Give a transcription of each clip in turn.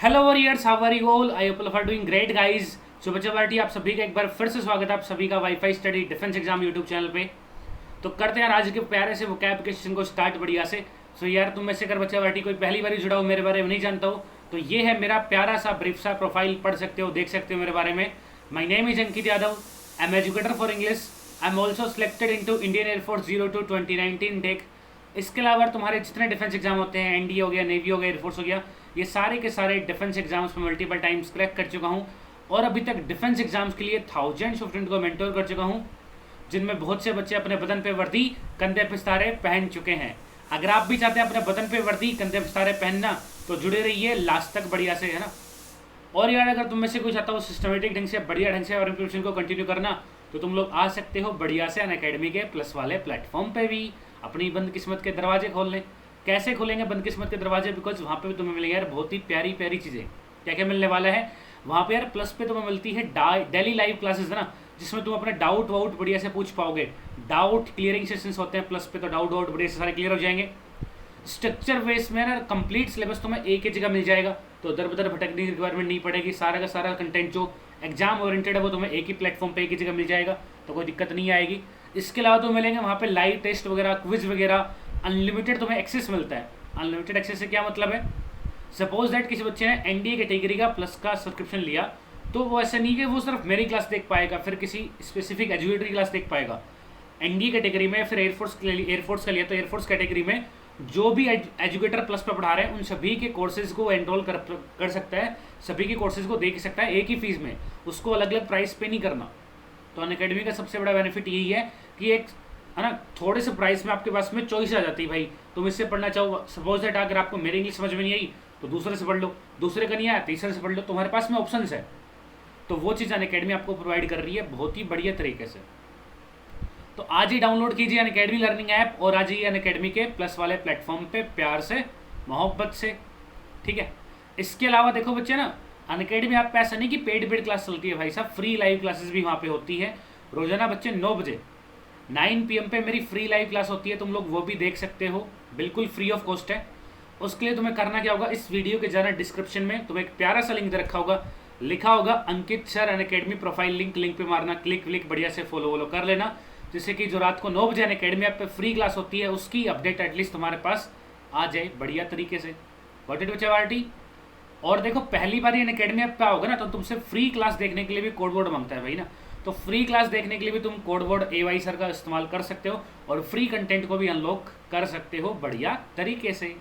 Hello warriors, how are you all? I hope you are doing great guys. So बच्चा party, आप सभी का एक बार फिर से स्वागत है आप सभी का wifi study defence exam YouTube channel पे। तो करते हैं आज के प्यारे से वोकैब के सेशन को स्टार्ट बढ़िया से। सो यार, तुम में से अगर बच्चा पार्टी कोई पहली बार जुड़ा हो, मेरे बारे में नहीं जानता हो, तो ये है मेरा प्यारा सा ब्रीफ सा प्रोफाइल। पढ़ सकते हो, देख सकते हो मेरे बारे में। My name is Ankit Yadav, I am educator for English. I am also selected into Indian air force 02-2019 tech. इसके अलावा तुम्हारे जितने डिफेंस एग्जाम होते हैं, एनडीए हो गया, नेवी हो गया, एयरफोर्स हो गया, ये सारे के सारे डिफेंस एग्जाम्स में मल्टीपल टाइम्स क्रैक कर चुका हूँ। और अभी तक डिफेंस एग्जाम्स के लिए थाउजेंड्स ऑफ स्टूडेंट को मेंटोर कर चुका हूँ, जिनमें बहुत से बच्चे अपने बदन पे वर्दी, कंधे पे सितारे पहन चुके हैं। अगर आप भी चाहते हैं अपने बदन पे वर्दी, कंधे पे सितारे पहनना, तो जुड़े रहिए लास्ट तक बढ़िया से, है ना। और यार, अगर तुम में से कोई चाहता हो सिस्टमेटिक ढंग से, बढ़िया ढंग से और प्रिपरेशन को कंटिन्यू करना, तो तुम लोग आ सकते हो बढ़िया से अनअकैडमी के प्लस वाले प्लेटफॉर्म पे भी अपनी बंद किस्मत के दरवाजे खोल लें। कैसे खोलेंगे बंद किस्मत के दरवाजे? बिकॉज वहाँ पे भी तुम्हें मिलेंगे यार बहुत ही प्यारी प्यारी चीज़ें। क्या क्या मिलने वाला है वहाँ पे यार? प्लस पे तुम्हें मिलती है डेली लाइव क्लासेस, है ना, जिसमें तुम अपने डाउट वाउट बढ़िया से पूछ पाओगे। डाउट क्लियरिंग सेशंस होते हैं प्लस पे, तो डाउट वाउट बढ़िया से सारे क्लियर हो जाएंगे। स्ट्रक्चर बेस में ना कंप्लीट सिलेबस तुम्हें एक ही जगह मिल जाएगा, तो उधर उधर भटकने की रिक्वायरमेंट नहीं पड़ेगी। सारा का सारा कंटेंट जो एग्जाम ओरिएंटेड है वो तुम्हें एक ही प्लेटफॉर्म पे एक ही जगह मिल जाएगा, तो कोई दिक्कत नहीं आएगी। इसके अलावा तो मिलेंगे वहाँ पे लाइव टेस्ट वगैरह, क्विज वगैरह, अनलिमिटेड तुम्हें एक्सेस मिलता है। अनलिमिटेड एक्सेस से क्या मतलब है? सपोज दैट किसी बच्चे ने एनडीए कैटेगरी का प्लस का सब्सक्रिप्शन लिया, तो वो ऐसा नहीं कि वो सिर्फ मेरी क्लास देख पाएगा, फिर किसी स्पेसिफिक एजुकेटरी क्लास देख पाएगा। एनडीए कैटेगरी में फिर एयरफोर्स का लिया तो एयरफोर्स कैटेगरी में जो भी एजुकेटर प्लस पे पढ़ा रहे हैं, उन सभी के कोर्सेज को एनरोल कर सकता है, सभी के कोर्सेज को देख सकता है एक ही फीस में, उसको अलग अलग प्राइस पे नहीं करना। तो अनअकैडमी का सबसे बड़ा बेनिफिट यही है कि एक, है ना, थोड़े से प्राइस में आपके पास में चॉइस आ जाती है। भाई तुम इससे पढ़ना चाहो, सपोज दैट अगर आपको मेरी इंग्लिश समझ में नहीं आई तो दूसरे से पढ़ लो, दूसरे का नहीं आया तीसरे से पढ़ लो, तुम्हारे पास में ऑप्शंस है। तो वो चीज़ अनअकैडमी आपको प्रोवाइड कर रही है बहुत ही बढ़िया तरीके से। तो आज ही डाउनलोड कीजिए अनअकैडमी लर्निंग ऐप और आज ही अनअकैडमी के प्लस वाले प्लेटफॉर्म पे प्यार से, मोहब्बत से, ठीक है। इसके अलावा देखो बच्चे ना, अनअकैडमी ऐप पे ऐसा नहीं कि पेड क्लास चलती है भाई साहब, फ्री लाइव क्लासेस भी वहाँ पे होती है। रोजाना बच्चे 9 बजे 9 PM पे मेरी फ्री लाइव क्लास होती है, तुम लोग वो भी देख सकते हो, बिल्कुल फ्री ऑफ कॉस्ट है। उसके लिए तुम्हें करना क्या होगा, इस वीडियो के जाना डिस्क्रिप्शन में तुम्हें एक प्यारा सा लिंक दे रखा होगा, लिखा होगा Ankit sir Unacademy profile link, link पे मारना, क्लिक बढ़िया से फॉलो वॉलो कर लेना, जिससे कि जो रात को 9 बजे अनअकैडमी ऐप पे फ्री क्लास होती है उसकी अपडेट एटलीस्ट तुम्हारे पास आ जाए बढ़िया तरीके से। गॉट इट बच्चा पार्टी? और देखो, पहली बार ये अनअकैडमी ऐप पे आओगे ना, तो तुमसे फ्री क्लास देखने के लिए भी कोड वर्ड मांगता है भाई ना, तो फ्री क्लास देखने के लिए भी तुम कोड वर्ड AY सर का इस्तेमाल कर सकते हो और फ्री कंटेंट को भी अनलॉक कर सकते हो बढ़िया तरीके से।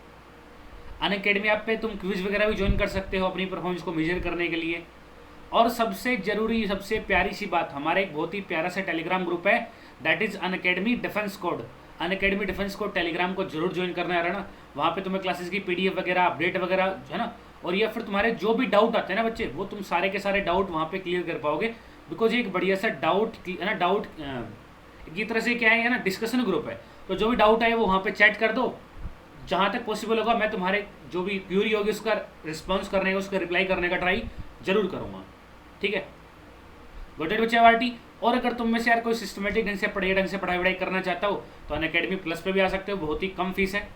अनअकैडमी ऐप पे तुम क्विज वगैरह भी ज्वाइन कर सकते हो अपनी परफॉर्मेंस को मेजर करने के लिए। और सबसे जरूरी, सबसे प्यारी सी बात, हमारा एक बहुत ही प्यारा सा टेलीग्राम ग्रुप है, that is Unacademy defence code. Unacademy defence code Telegram को जरूर ज्वाइन करना है ना। वहाँ पे तुम्हें क्लासेस की PDF वगैरह, अपडेट वगैरह, है ना, और या फिर तुम्हारे जो भी डाउट आते हैं ना बच्चे, वो तुम सारे के सारे डाउट वहाँ पे क्लियर कर पाओगे। बिकॉज ये एक बढ़िया सा डाउट है ना, डाउट की तरह से क्या है ना, डिस्कशन ग्रुप है। तो जो भी डाउट आए वो वहाँ पे चैट कर दो, जहाँ तक पॉसिबल होगा मैं तुम्हारे जो भी क्यूरी होगी उसका रिस्पॉन्स करने का, उसका रिप्लाई करने का ट्राई जरूर करूँगा, ठीक है। गोटेड बच्चे पार्टी। और अगर तुम में से यार कोई सिस्टमेटिक ढंग से ढंग से पढ़ाई वढ़ाई करना चाहता हो, तो अनअकैडमी प्लस पे भी आ सकते हो, बहुत ही कम फीस है।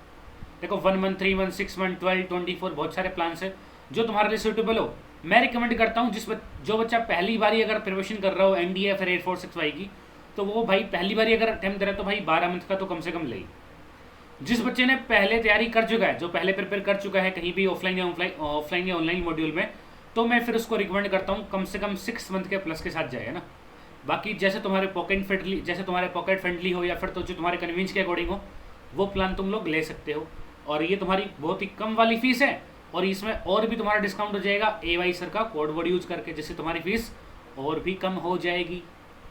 देखो 1 मंथ, 3 मंथ, 6 मंथ, 12, 24, बहुत सारे प्लान्स है जो तुम्हारे लिए सूटेबल हो। मैं रिकमेंड करता हूँ जो बच्चा पहली बार अगर प्रिपरेशन कर रहा हो एनडीए फिर एयरफोर्स XY की, तो वो भाई पहली बार अगर अटेम्प्ट दे रहा है तो भाई 12 मंथ का तो कम से कम ले। जिस बच्चे ने पहले तैयारी कर चुका है, जो पहले प्रिपेयर कर चुका है कहीं भी ऑफलाइन या ऑनलाइन मॉड्यूल में, तो मैं फिर उसको रिकमेंड करता हूँ कम से कम 6 मंथ के प्लस के साथ जाए, है ना। बाकी जैसे तुम्हारे पॉकेट फ्रेंडली हो या फिर तो जो तुम्हारे कन्वीनियंस के अकॉर्डिंग हो, वो प्लान तुम लोग ले सकते हो। और ये तुम्हारी बहुत ही कम वाली फीस है, और इसमें और भी तुम्हारा डिस्काउंट हो जाएगा AY सर का कोड वर्ड यूज करके, जिससे तुम्हारी फीस और भी कम हो जाएगी।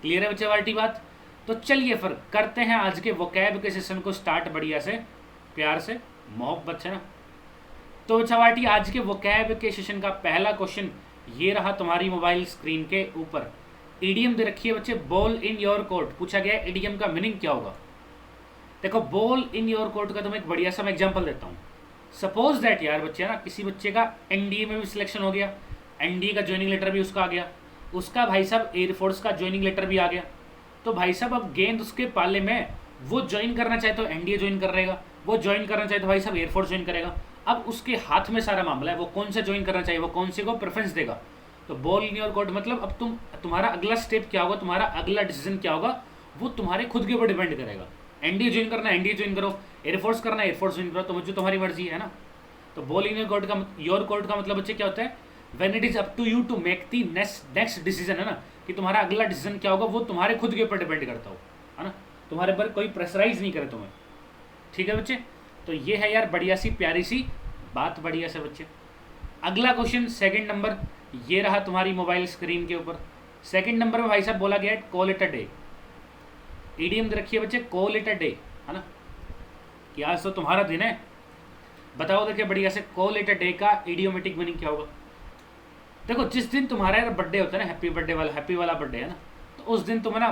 क्लियर है बच्चे वाली बात? तो चलिए फिर करते हैं आज के वोकैब के सेशन को स्टार्ट बढ़िया से, प्यार से, मोहब्बत से ना। तो छवाटी, आज के वोकैब के सेशन का पहला क्वेश्चन ये रहा तुम्हारी मोबाइल स्क्रीन के ऊपर। ईडीएम दे रखी है बच्चे, बॉल इन योर कोर्ट। पूछा गया है ईडीएम का मीनिंग क्या होगा। देखो, बॉल इन योर कोर्ट का तुम्हें एक बढ़िया सा मैं एग्जांपल देता हूँ। सपोज दैट यार बच्चे ना, किसी बच्चे का एनडीए में भी सिलेक्शन हो गया, एनडीए का ज्वाइनिंग लेटर भी उसका आ गया, उसका भाई साहब एयरफोर्स का ज्वाइनिंग लेटर भी आ गया। तो भाई साहब अब गेंद उसके पाले में, वो ज्वाइन करना चाहे तो एनडीए ज्वाइन कर रहेगा, वो ज्वाइन करना चाहिए तो भाई साहब एयरफोर्स ज्वाइन करेगा। अब उसके हाथ में सारा मामला है, वो कौन सा ज्वाइन करना चाहिए, वो कौन से को प्रेफरेंस देगा। तो बॉल इन योर कोर्ट मतलब अब तुम्हारा अगला स्टेप क्या होगा, तुम्हारा अगला डिसीजन क्या होगा, वो तुम्हारे खुद के ऊपर डिपेंड करेगा। एनडीए ज्वाइन करना एनडीए ज्वाइन करो, एयरफोर्स करना एयरफोर्स ज्वाइन करो, तो मुझे तुम्हारी मर्जी है ना। तो बॉल इन योर कोर्ट का मतलब बच्चे क्या होता है, when it is up to you to make the next decision, है ना, कि तुम्हारा अगला डिसीजन क्या होगा वो तुम्हारे खुद के ऊपर डिपेंड करता हो, है ना, तुम्हारे पर कोई प्रेशराइज नहीं करे तुम्हें। ठीक है बच्चे, तो ये है यार बढ़िया सी प्यारी सी बात, बढ़िया से बच्चे। अगला क्वेश्चन सेकंड नंबर, ये रहा तुम्हारी मोबाइल स्क्रीन के ऊपर। सेकंड नंबर में भाई साहब बोला गया है call it a day. EDM रखिए बच्चे, कॉल इट अ डे, है ना, कि आज तो तुम्हारा दिन है। बताओ देखिए बढ़िया से, कॉल इट अ डे का इडियोमेटिक मीनिंग क्या होगा। देखो जिस दिन तुम्हारा यार बर्थडे होता है ना, हैप्पी वाला बर्थडे है ना, तो उस दिन तुम ना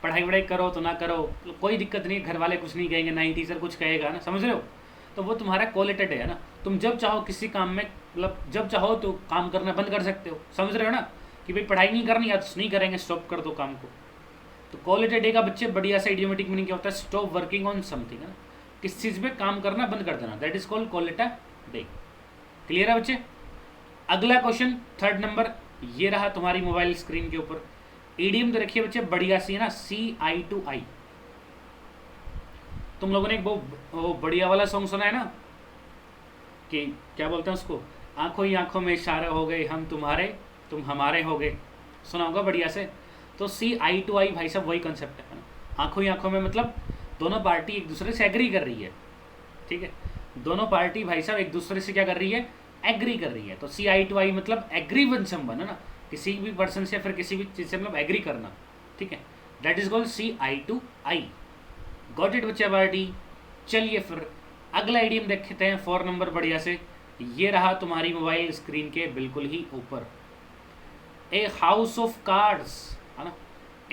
पढ़ाई वढ़ाई करो तो ना करो, तो कोई दिक्कत नहीं, घर वाले कुछ नहीं कहेंगे, ना ही टीचर कुछ कहेगा ना, समझ रहे हो। तो वो तुम्हारा कॉल इट अ डे है ना। तुम जब चाहो किसी काम में, मतलब जब चाहो तो काम करना बंद कर सकते हो, समझ रहे हो ना, कि भाई पढ़ाई नहीं करनी या तो नहीं करेंगे, स्टॉप कर दो काम को। तो कॉल इट अ डे का बच्चे बढ़िया सा इडियोमेटिक मीनिंग क्या होता है, स्टॉप वर्किंग ऑन समथिंग, है ना, किस चीज़ पे काम करना बंद कर देना, that is called call it a day. Clear है बच्चे। अगला क्वेश्चन थर्ड नंबर, ये रहा तुम्हारी मोबाइल स्क्रीन के ऊपर। ईडीएम तो रखिए बच्चे बढ़िया सी, है ना, CI2I। तुम लोगों ने एक वो बढ़िया वाला सॉन्ग सुना है ना, कि क्या बोलते हैं उसको, आंखों ही आंखों में इशारा हो गए, हम तुम्हारे तुम हमारे हो गए, सुना होगा बढ़िया से। तो CI2I भाई साहब वही कंसेप्ट है ना, आंखों ही आंखों में मतलब दोनों पार्टी एक दूसरे से एग्री कर रही है। ठीक है, दोनों पार्टी भाई साहब एक दूसरे से क्या कर रही है, एग्री कर रही है। तो CI2I मतलब एग्री विद समवन, है ना, किसी भी पर्सन से फिर किसी भी चीज़ से मतलब एग्री करना। ठीक है, that is called CI2I। Got it बच्चा पार्टी। चलिए फिर अगला आइडियम देखते हैं 4 नंबर बढ़िया से। ये रहा तुम्हारी मोबाइल स्क्रीन के बिल्कुल ही ऊपर, ए हाउस ऑफ कार्ड्स, है ना।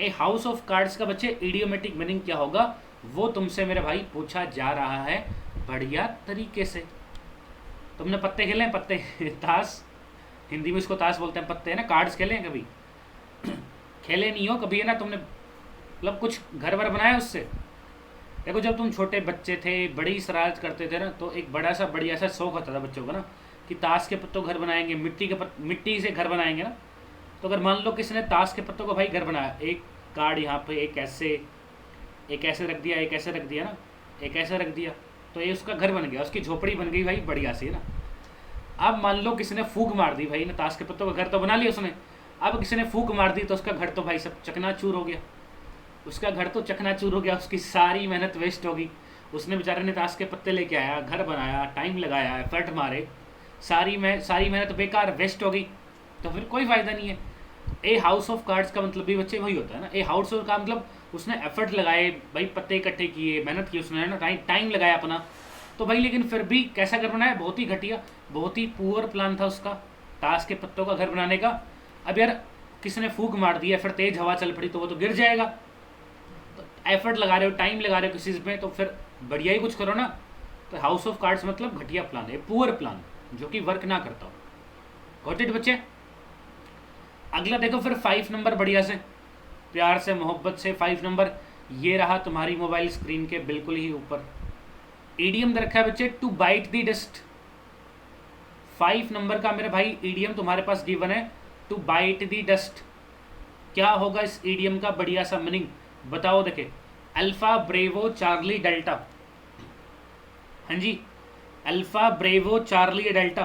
ए हाउस ऑफ कार्ड्स का बच्चे इडियोमेटिक मीनिंग क्या होगा, वो तुमसे मेरे भाई पूछा जा रहा है बढ़िया तरीके से। तुमने पत्ते खेले हैं, पत्ते ताश, हिंदी में इसको ताश बोलते हैं, पत्ते है ना, कार्ड्स खेले हैं कभी खेले नहीं हो कभी, है ना, तुमने मतलब कुछ घर वर बनाया उससे। देखो जब तुम छोटे बच्चे थे, बड़ी शरारत करते थे ना, तो एक बड़ा सा बढ़िया सा शौक होता था बच्चों का ना, कि ताश के पत्तों घर बनाएंगे, मिट्टी से घर बनाएंगे ना। तो अगर मान लो किसी ने ताश के पत्तों का भाई घर बनाया, एक कार्ड यहाँ पे एक ऐसे रख दिया, एक ऐसे रख दिया ना, एक ऐसे रख दिया, तो ये उसका घर बन गया, उसकी झोपड़ी बन गई भाई बढ़िया सी, है ना। अब मान लो किसी ने फूक मार दी भाई ना, ताश के पत्तों का घर तो बना लिया उसने, अब किसी ने फूक मार दी तो उसका घर तो भाई सब चकनाचूर हो गया, उसका घर तो चकनाचूर हो गया, उसकी सारी मेहनत वेस्ट होगी। उसने बेचारे ने ताश के पत्ते लेके आया, घर बनाया, टाइम लगाया, एफर्ट मारे, सारी मेहनत बेकार वेस्ट हो गई, तो फिर कोई फ़ायदा नहीं है। ए हाउस ऑफ कार्ड्स का मतलब भी बच्चे वही होता है ना, ए हाउस ऑफ का मतलब उसने एफर्ट लगाए भाई, पत्ते इकट्ठे किए, मेहनत की उसने, है ना, टाइम लगाया अपना, तो भाई लेकिन फिर भी कैसा घर बनाया, बहुत ही घटिया, बहुत ही पुअर प्लान था उसका ताश के पत्तों का घर बनाने का। अब यार किसी ने फूक मार दिया, फिर तेज हवा चल पड़ी तो वो तो गिर जाएगा। तो एफर्ट लगा रहे हो, टाइम लगा रहे हो किसी चीज़ में, तो फिर बढ़िया ही कुछ करो ना। तो हाउस ऑफ कार्ड्स मतलब घटिया प्लान है, पुअर प्लान जो कि वर्क ना करता हो। गॉट इट बच्चे। अगला देखो फिर 5 नंबर बढ़िया से, प्यार से मोहब्बत से 5 नंबर, ये रहा तुम्हारी मोबाइल स्क्रीन के बिल्कुल ही ऊपर। ईडीएम रखा है बच्चे, टू बाइट द डस्ट। 5 नंबर का मेरे भाई ईडीएम तुम्हारे पास गिवन है, टू बाइट द डस्ट। क्या होगा इस ईडीएम का बढ़िया सा मीनिंग, बताओ देखे। अल्फा ब्रेवो चार्ली डेल्टा, हाँ जी, अल्फा ब्रेवो चार्ली डेल्टा,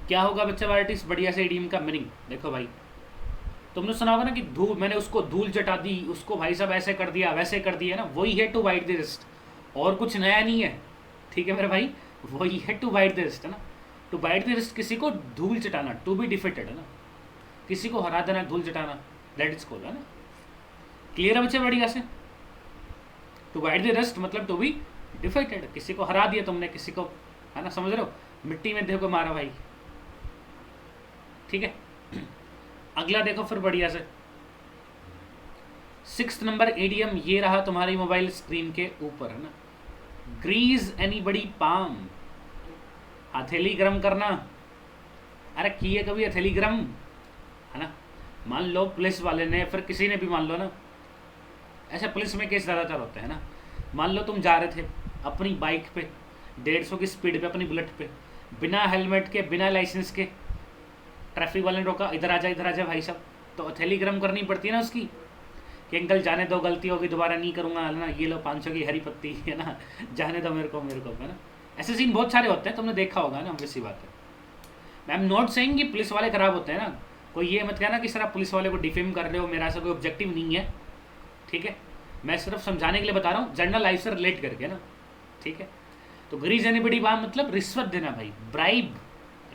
क्या होगा बच्चा आर्टिस्ट बढ़िया से ईडीएम का मीनिंग। देखो भाई तुमने सुना होगा ना कि धूल, मैंने उसको धूल चटा दी, उसको भाई साहब ऐसे कर दिया वैसे कर दिया ना, वही है टू बाइट द डस्ट, और कुछ नया नहीं है। ठीक है मेरे भाई, वही है टू बाइट द डस्ट, है ना। टू बाइट द डस्ट किसी को धूल चटाना, टू बी डिफीटेड, है ना, किसी को हरा देना, धूल चटाना, दैट इज कॉल्ड, है ना। क्लियर है बच्चे बढ़िया से। टू बाइट द डस्ट मतलब टू बी डिफीटेड, किसी को हरा दिया तुमने, किसी को, है ना, समझ रहे हो, मिट्टी में देखो मारा भाई। ठीक है, अगला देखो फिर बढ़िया से 6 नंबर ईडीएम, ये रहा तुम्हारी मोबाइल स्क्रीन के ऊपर, है ना। ग्रीज एनीबडी पाम, हथेली गर्म करना। अरे किए कभी हथेली गर्म, है ना। मान लो पुलिस वाले ने, फिर किसी ने भी मान लो ना, ऐसे पुलिस में केस ज़्यादातर होते हैं ना। मान लो तुम जा रहे थे अपनी बाइक पे, 150 की स्पीड पे अपनी बुलेट पे, बिना हेलमेट के, बिना लाइसेंस के, ट्रैफिक वाले ने रोका, इधर आ जा भाई साहब, तो हथेली गर्म करनी पड़ती है ना उसकी कि अंकल जाने दो, गलती होगी दोबारा नहीं करूँगा, है ना, ये लो 500 की हरी पत्ती, है ना, जाने दो मेरे को, है ना। ऐसे सीन बहुत सारे होते हैं, तुमने देखा होगा ना, वैसी बात है। मैं एम नॉट सेइंग कि पुलिस वाले ख़राब होते हैं ना, कोई ये मत कहना कि सर आप पुलिस वाले को डिफेम कर रहे हो, मेरा ऐसा कोई ऑब्जेक्टिव नहीं है, ठीक है। मैं सिर्फ समझाने के लिए बता रहा हूँ, जनरल लाइफ से रिलेट करके ना, ठीक है। तो ग्रीज एनीबडी बात मतलब रिश्वत देना भाई, ब्राइब,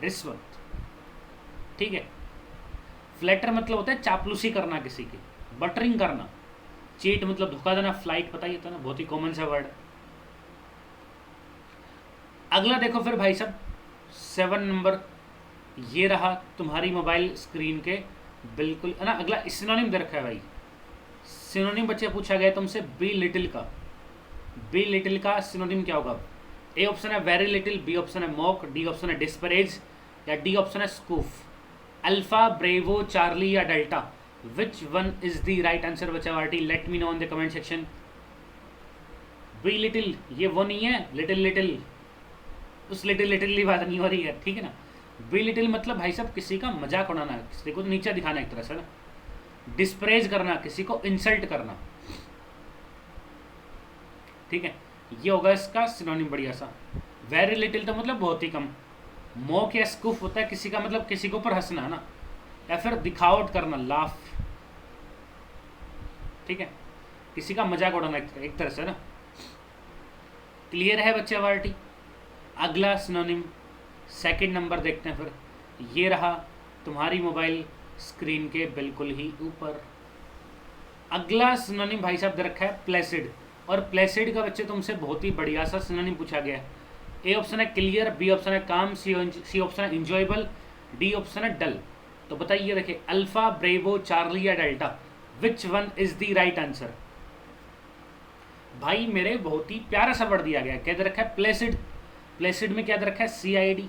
रिश्वत, ठीक है। फ्लैटर मतलब होता है चापलूसी करना किसी की, बटरिंग करना। चीट मतलब धोखा देना, फ्लाइट पता ही था ना, बहुत ही कॉमन सा वर्ड। अगला देखो फिर भाई साहब 7 नंबर, ये रहा तुम्हारी मोबाइल स्क्रीन के बिल्कुल, है ना। अगला सिनोनिम दे रखा है भाई, सिनोनिम बच्चे पूछा गया तुमसे, बी लिटिल का सिनोनिम क्या होगा। ए ऑप्शन है वेरी लिटिल, बी ऑप्शन है मॉक, डी ऑप्शन है डिस्परेज, या डी ऑप्शन है स्कूफ। अल्फा, ब्रेवो, चार्ली या delta, which one is the right answer बच्चा party, let me know in the comment section. B little ये वो नहीं है, लिटिल उस लिटिल बात नहीं हो रही है, ठीक है ना। बी लिटिल मतलब भाई साहब किसी का मजाक उड़ाना, किसी को नीचा दिखाना एक तरह से ना। डिस्प्रेज करना, किसी को इंसल्ट करना, ठीक है, ये होगा इसका सिनोनिम बढ़िया सा। वेरी लिटिल तो मतलब बहुत ही कम। मॉक या स्कूफ होता है किसी का मतलब किसी के ऊपर हंसना, है ना, या फिर दिखावट करना, लाफ, ठीक है, किसी का मजाक उड़ाना एक तरह से ना। क्लियर है बच्चे पार्टी। अगला सिनोनिम 2 नंबर देखते हैं फिर, ये रहा तुम्हारी मोबाइल स्क्रीन के बिल्कुल ही ऊपर। अगला सिनोनिम भाई साहब दे रखा है प्लेसिड, और प्लेसिड का बच्चे तुमसे बहुत ही बढ़िया सा सिनोनिम पूछा गया है। ए ऑप्शन है क्लियर, बी ऑप्शन है काम, सी ऑप्शन है इंजॉयबल, डी ऑप्शन है डल। तो बताइए, देखिए अल्फा, ब्रेवो, चार्ली या delta, which one is the right answer. भाई मेरे बहुत ही प्यारा सा वर्ड दिया गया, क्या दे रखा है प्लेसिड। प्लेसिड में क्या दे रखा है CID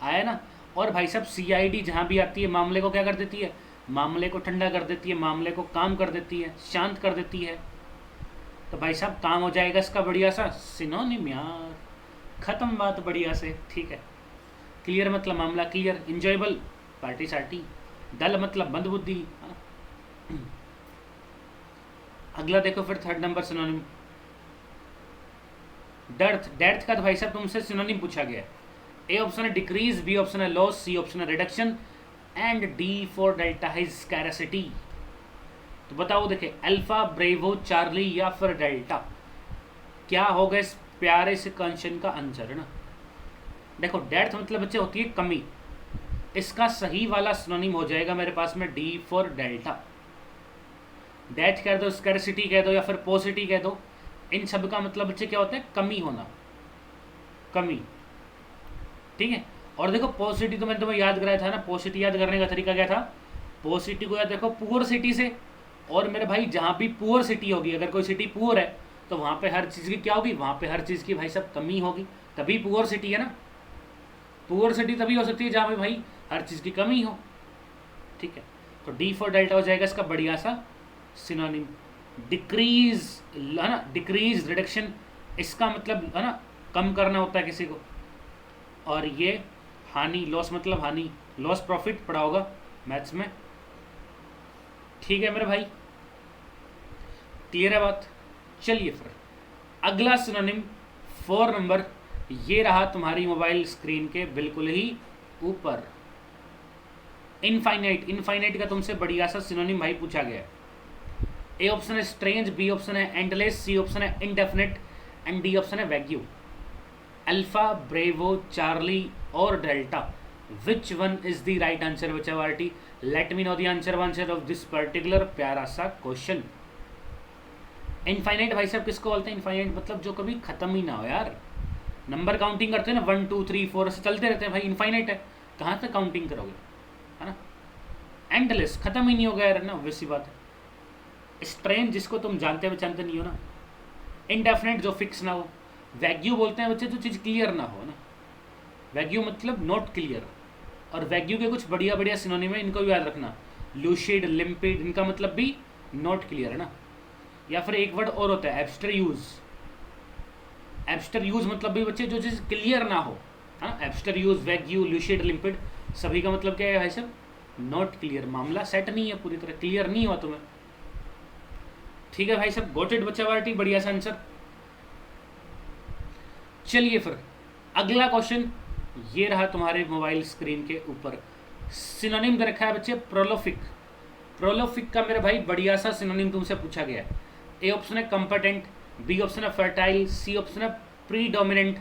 आया ना। और भाई साहब CID जहाँ भी आती है मामले को क्या कर देती है, मामले को ठंडा कर देती है, मामले को काम कर देती है, शांत कर देती है। तो भाई साहब काम हो जाएगा इसका बढ़िया सा सिनोनिम यार, खत्म बात बढ़िया से, ठीक है। क्लियर मतलब मामला क्लियर, इंजॉयबल पार्टी सार्टी, डल मतलब मंदबुद्धि, है ना। अगला देखो फिर 3rd नंबर सिनोनिम डेथ का। तो भाई साहब तुमसे सिनोनिम पूछा गया है। ए ऑप्शन है डिक्रीज, बी ऑप्शन है लॉस, सी ऑप्शन है reduction, and D for delta है स्कैरसिटी। तो बताओ, देखिए अल्फा, ब्रेवो, चार्ली या फिर डेल्टा, क्या होगा इस प्यारे से क्वेश्चन का आंसर, है ना। देखो डेथ मतलब बच्चे होती है कमी, इसका सही वाला सिनोनिम हो जाएगा मेरे पास में डी फॉर डेल्टा। डेथ कह दो, स्कैरसिटी कह दो, या फिर पोसिटी कह दो, इन सब का मतलब बच्चे क्या होता है, कमी होना, कमी, ठीक है। और देखो पॉसिटी तो मैंने तुम्हें याद कराया था ना, पॉसिटी याद करने का तरीका क्या था, पॉसिटी को याद देखो पुअर सिटी से। और मेरे भाई जहाँ भी पुअर सिटी होगी, अगर कोई सिटी पुअर है तो वहाँ पे हर चीज़ की क्या होगी, वहाँ पे हर चीज़ की भाई सब कमी होगी, तभी पुअर सिटी है ना। पुअर सिटी तभी हो सकती है जहाँ पे भाई हर चीज़ की कमी हो, ठीक है। तो डी फॉर डेल्टा हो जाएगा इसका बढ़िया सा सिनोनिम। डिक्रीज, है ना, डिक्रीज, रिडक्शन, इसका मतलब है ना कम करना होता है किसी को। और ये हानि, लॉस मतलब हानि, लॉस प्रॉफिट पढ़ा होगा मैथ्स में, ठीक है मेरे भाई। क्लियर है बात। चलिए फिर अगला सिनोनिम 4 नंबर, ये रहा तुम्हारी मोबाइल स्क्रीन के बिल्कुल ही ऊपर। इनफाइनाइट, इनफाइनाइट का तुमसे बढ़िया सा सिनोनिम भाई पूछा गया है। ए ऑप्शन है स्ट्रेंज, बी ऑप्शन है एंडलेस, सी ऑप्शन है इनडेफिनेट, एंड डी ऑप्शन है वैग्यू। अल्फा, ब्रेवो, चार्ली और delta, which one is the right answer बच्चा party, let me know the answer of this particular प्यारा सा question. Infinite भाई साहब किसको बोलते हैं, इनफाइनाइट मतलब जो कभी खत्म ही ना हो यार। नंबर काउंटिंग करते हैं ना 1 2 3 4 ऐसे चलते रहते हैं भाई, इनफाइनाइट है, कहाँ तक काउंटिंग करोगे, है ना। एंडलेस, खत्म ही नहीं होगा यार, ना वैसी बात है। स्ट्रेंज जिसको तुम जानते पहचानते नहीं हो ना। इनडेफिनेट जो फिक्स ना हो। वैग्यू बोलते हैं बच्चे जो चीज़ क्लियर ना हो ना, वैग्यू मतलब नॉट क्लियर। और वैग्यू के कुछ बढ़िया बढ़िया सिनोनिम है, इनको भी याद रखना, लूसिड, लिम्पिड, इनका मतलब भी नॉट क्लियर, है ना। या फिर एक वर्ड और होता है एब्स्ट्रेयूज, एब्स्टर यूज मतलब भी बच्चे जो चीज़ क्लियर ना हो, हाँ, एब्स्टर यूज, वैग्यू, ल्यूसिड, लिम्पिड, सभी का मतलब क्या है भाई साहब? नॉट क्लियर, मामला सेट नहीं है, पूरी तरह क्लियर नहीं हुआ तुम्हें। ठीक है भाई साहब, गोटेड बच्चा पार्टी, बढ़िया सा आंसर। चलिए फिर अगला क्वेश्चन ये रहा तुम्हारे मोबाइल स्क्रीन के ऊपर। सिनोनिम दे रखा है बच्चे प्रोलोफिक। प्रोलोफिक का मेरे भाई बढ़िया सा सिनोनिम तुमसे पूछा गया है। ए ऑप्शन है कंपटेंट, बी ऑप्शन है फर्टाइल, सी ऑप्शन है प्रीडोमिनेंट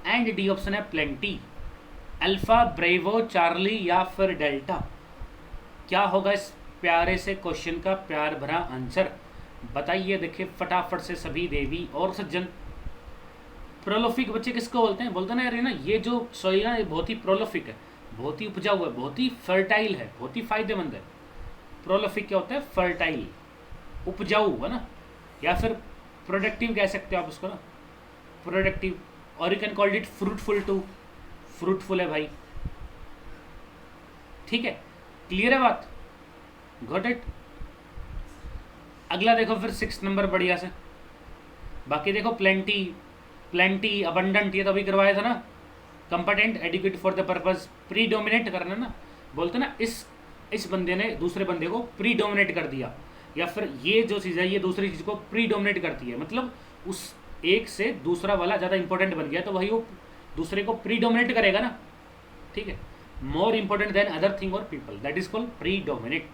एंड डी ऑप्शन है प्लेंटी। अल्फा, ब्रेवो, चार्ली या फिर डेल्टा, क्या होगा इस प्यारे से क्वेश्चन का प्यार भरा आंसर? बताइए, देखिए फटाफट से सभी देवी और सज्जन। प्रोलोफिक बच्चे किसको बोलते हैं? बोलते ना यार, ना ये जो सॉइल है ये बहुत ही प्रोलोफिक है, बहुत ही उपजाऊ है, बहुत ही फर्टाइल है, बहुत ही फायदेमंद है। प्रोलोफिक क्या होता है? फर्टाइल, उपजाऊ, है ना, या फिर प्रोडक्टिव कह सकते हो आप उसको ना, प्रोडक्टिव। और you can called it fruitful too, fruitful है भाई। ठीक है, क्लियर है बात? Got it? अगला देखो फिर 6 नंबर बढ़िया से। बाकी देखो प्लेंटी, प्लेंटी, अबंडेंट, ये तो अभी करवाया था ना। Competent, adequate for the purpose, predominate करना ना, बोलते ना इस बंदे ने दूसरे बंदे को प्रीडोमिनेट कर दिया, या फिर ये जो चीज़ है ये दूसरी चीज़ को प्रीडोमिनेट करती है, मतलब उस एक से दूसरा वाला ज़्यादा इंपॉर्टेंट बन गया, तो वही वो दूसरे को प्रीडोमिनेट करेगा ना। ठीक है, more important than other thing और people, that is called predominate.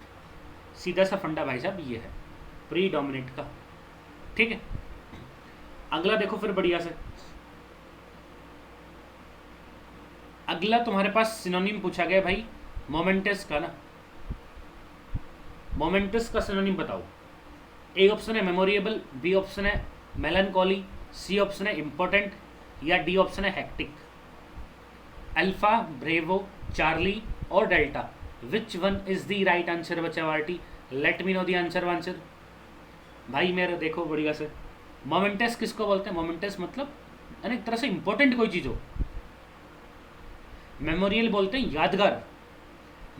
सीधा सा फंडा भाई साहब ये है प्रीडोमिनेट का। ठीक है, अगला देखो फिर बढ़िया से। अगला तुम्हारे पास सिनोनिम पूछा गया भाई मोमेंटस का ना। मोमेंटस का सिनोनिम बताओ। ए ऑप्शन है मेमोरेबल, बी ऑप्शन है मेलनकॉली, सी ऑप्शन है इंपॉर्टेंट या डी ऑप्शन है हेक्टिक। अल्फा, ब्रेवो, चार्ली और delta, which one is the right answer बच्चा party? Let me know the answer भाई मेरे। देखो बढ़िया से, मोमेंटस किसको बोलते हैं? मोमेंटस मतलब एक तरह से इंपॉर्टेंट कोई चीज़ हो। मेमोरियल बोलते हैं यादगार।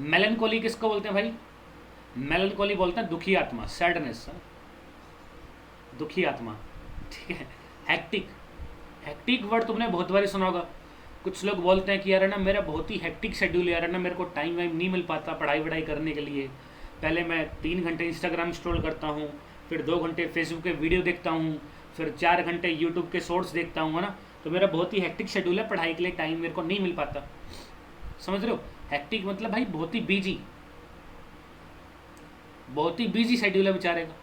मेलनकोली किसको बोलते हैं भाई? मेलनकोली बोलते हैं दुखी आत्मा, सैडनेस, दुखी आत्मा। ठीक है, हेक्टिक, हेक्टिक वर्ड तुमने बहुत बार सुना होगा। कुछ लोग बोलते हैं कि यार है ना मेरा बहुत ही हेक्टिक शेड्यूल है, यार है ना मेरे को टाइम वाइम नहीं मिल पाता पढ़ाई वढ़ाई करने के लिए। पहले मैं 3 घंटे इंस्टाग्राम स्क्रॉल करता हूँ, फिर 2 घंटे फेसबुक के वीडियो देखता हूँ, फिर 4 घंटे यूट्यूब के शॉर्ट्स देखता हूँ, है ना। तो मेरा बहुत ही हेक्टिक शेड्यूल है, पढ़ाई के लिए टाइम मेरे को नहीं मिल पाता। समझ रहे हो? हेक्टिक मतलब भाई बहुत ही बिजी, बहुत ही बिजी शेड्यूल है बेचारे का।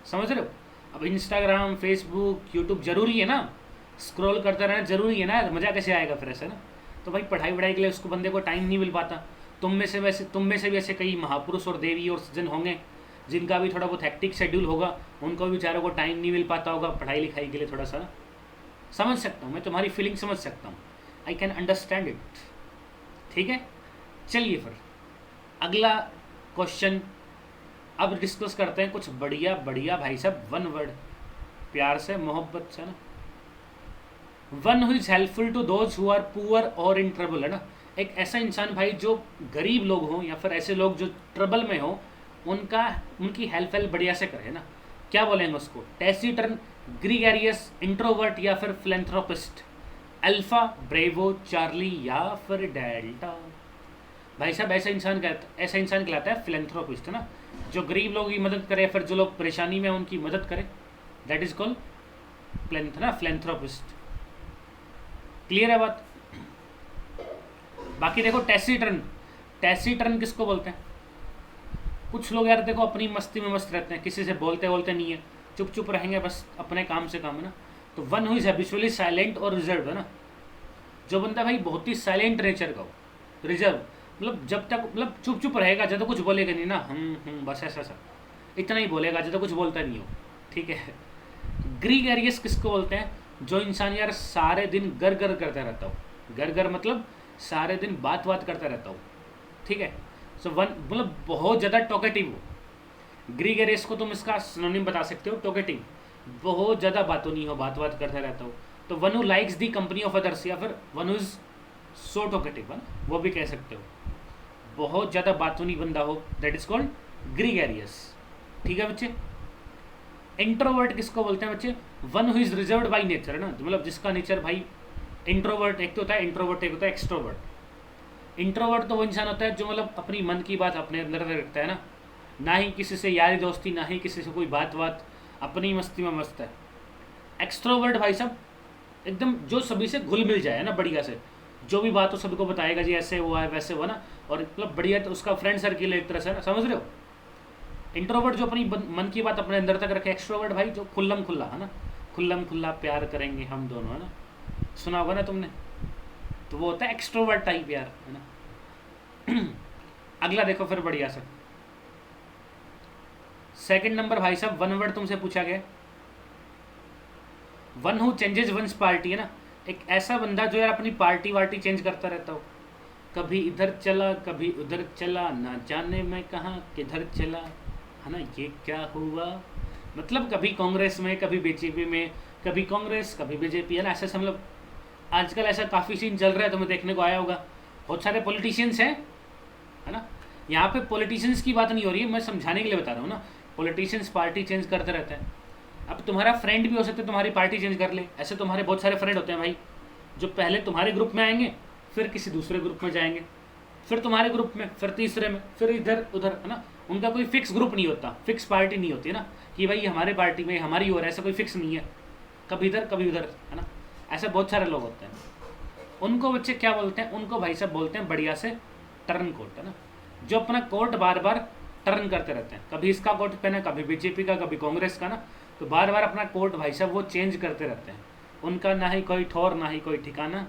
समझ रहे हो? अब इंस्टाग्राम, फेसबुक, यूट्यूब जरूरी है ना, स्क्रॉल करता रहना जरूरी है ना, मज़ा कैसे आएगा फिर ऐसे ना। तो भाई पढ़ाई वढ़ाई के लिए उसको बंदे को टाइम नहीं मिल पाता। तुम में से भी ऐसे कई महापुरुष और देवी और सज्जन होंगे जिनका भी थोड़ा बहुत हेक्टिक शेड्यूल होगा, उनको भी बेचारों को टाइम नहीं मिल पाता होगा पढ़ाई लिखाई के लिए। थोड़ा सा समझ सकता हूँ मैं, तुम्हारी फीलिंग समझ सकता हूँ, आई कैन अंडरस्टैंड इट। ठीक है, चलिए फिर अगला क्वेश्चन अब डिस्कस करते हैं कुछ बढ़िया बढ़िया भाई साहब, वन वर्ड, प्यार से, मोहब्बत से ना। One who is helpful to those who are poor और इन ट्रबल, है ना। एक ऐसा इंसान भाई जो गरीब लोग हों या फिर ऐसे लोग जो ट्रबल में हों, उनकी हेल्प बढ़िया से करे ना। क्या बोलेंगे उसको? टैसिटर्न, ग्रीगेरियस, इंट्रोवर्ट या फिर फिलैंथ्रोपिस्ट। अल्फा, ब्रेवो, चार्ली या फिर डेल्टा। भाई साहब ऐसा इंसान कहलाता है फिलैंथ्रोपिस्ट, है ना, जो गरीब लोगों की मदद करे, फिर जो लोग परेशानी में उनकी मदद करे, that is called philanthropist. Clear है बात? बाकी देखो टैसिटर्न, टैसिटर्न किसको बोलते हैं? कुछ लोग यार देखो अपनी मस्ती में मस्त रहते हैं, किसी से बोलते नहीं है, चुप चुप रहेंगे, बस अपने काम से काम, है ना। तो one who is habitually silent और रिजर्व, है ना, जो बंदा भाई बहुत ही साइलेंट नेचर का हो, रिजर्व मतलब जब तक मतलब चुप चुप रहेगा, जब तक कुछ बोलेगा नहीं ना, बस ऐसा इतना ही बोलेगा, जब तक कुछ बोलता नहीं हो। ठीक है। ग्रीगेरियस किसको बोलते हैं? जो इंसान यार सारे दिन गर करता रहता हो, गर मतलब सारे दिन बात करता रहता हो। ठीक है, सो वन मतलब बहुत ज़्यादा टॉकेटिव हो। ग्रीगेरियस को तुम इसका सिनोनिम बता सकते हो टॉकेटिव, बहुत ज़्यादा बातों नहीं हो, बात करता रहता हो। तो one who likes the company of others या फिर one who is so talkative, है ना, वो भी कह सकते हो। बहुत ज़्यादा बातूनी बंदा हो, दैट इज कॉल्ड ग्रीगेरियस। ठीक है बच्चे, इंट्रोवर्ट किसको बोलते हैं बच्चे? One who is reserved by nature, है ना, मतलब जिसका नेचर भाई इंट्रोवर्ट, एक तो होता है इंट्रोवर्ट, एक होता है एक्सट्रोवर्ट। इंट्रोवर्ट तो वो इंसान होता है जो मतलब अपनी मन की बात अपने अंदर रखता है ना ही किसी से यारी दोस्ती, ना ही किसी से कोई बात, अपनी मस्ती में मस्त है। एक्सट्रोवर्ट भाई साहब एकदम जो सभी से घुल मिल जाए ना, बढ़िया से, जो भी बात हो सभी को बताएगा जी ऐसे हुआ है वैसे हुआ ना, और मतलब बढ़िया तो उसका फ्रेंड सर्किल एक तरह से ना, समझ रहे हो। इंट्रोवर्ट जो अपनी मन की बात अपने अंदर तक रखे। एक्सट्रोवर्ट भाई जो खुल्लम खुल्ला, है ना, खुल्लम खुल्ला प्यार करेंगे हम दोनों, है ना, सुना होगा ना तुमने, तो वो होता है एक्सट्रोवर्ट टाइप यार, है ना। अगला देखो फिर बढ़िया से, सेकंड नंबर भाई साहब, वन वर्ड तुमसे पूछा गया, one who changes one's party, है ना, एक ऐसा बंदा जो यार अपनी पार्टी वार्टी चेंज करता रहता हो, कभी इधर चला कभी उधर चला, ना जाने मैं कहाँ किधर चला, है ना, ये क्या हुआ, मतलब कभी कांग्रेस में कभी बीजेपी में, कभी कांग्रेस कभी बीजेपी, है ना, ऐसा से मतलब आजकल ऐसा काफ़ी सीन चल रहा है, तुम्हें देखने को आया होगा। बहुत सारे पॉलिटिशियंस हैं, है ना, यहाँ पे पॉलिटिशियंस की बात नहीं हो रही है, मैं समझाने के लिए बता रहा हूँ ना। पॉलिटिशियंस पार्टी चेंज करते रहते हैं। अब तुम्हारा फ्रेंड भी हो सकता है तुम्हारी पार्टी चेंज कर ले, ऐसे तुम्हारे बहुत सारे फ्रेंड होते हैं भाई, जो पहले तुम्हारे ग्रुप में आएंगे, फिर किसी दूसरे ग्रुप में जाएंगे, फिर तुम्हारे ग्रुप में, फिर तीसरे में, फिर इधर उधर, है ना। उनका कोई फिक्स ग्रुप नहीं होता, फिक्स पार्टी नहीं होती है ना, कि भाई हमारे पार्टी में हमारी हो रहा है, ऐसा कोई फिक्स नहीं है, कभी इधर कभी उधर, है ना। ऐसे बहुत सारे लोग होते हैं। उनको बच्चे क्या बोलते हैं? उनको भाई साहब बोलते हैं बढ़िया से टर्न कोट, है ना, जो अपना कोट बार बार टर्न करते रहते हैं, कभी इसका कोट पहना, कभी बीजेपी का, कभी कांग्रेस का, ना, तो बार बार अपना कोट भाई साहब वो चेंज करते रहते हैं। उनका ना ही कोई ठौर ना ही कोई ठिकाना,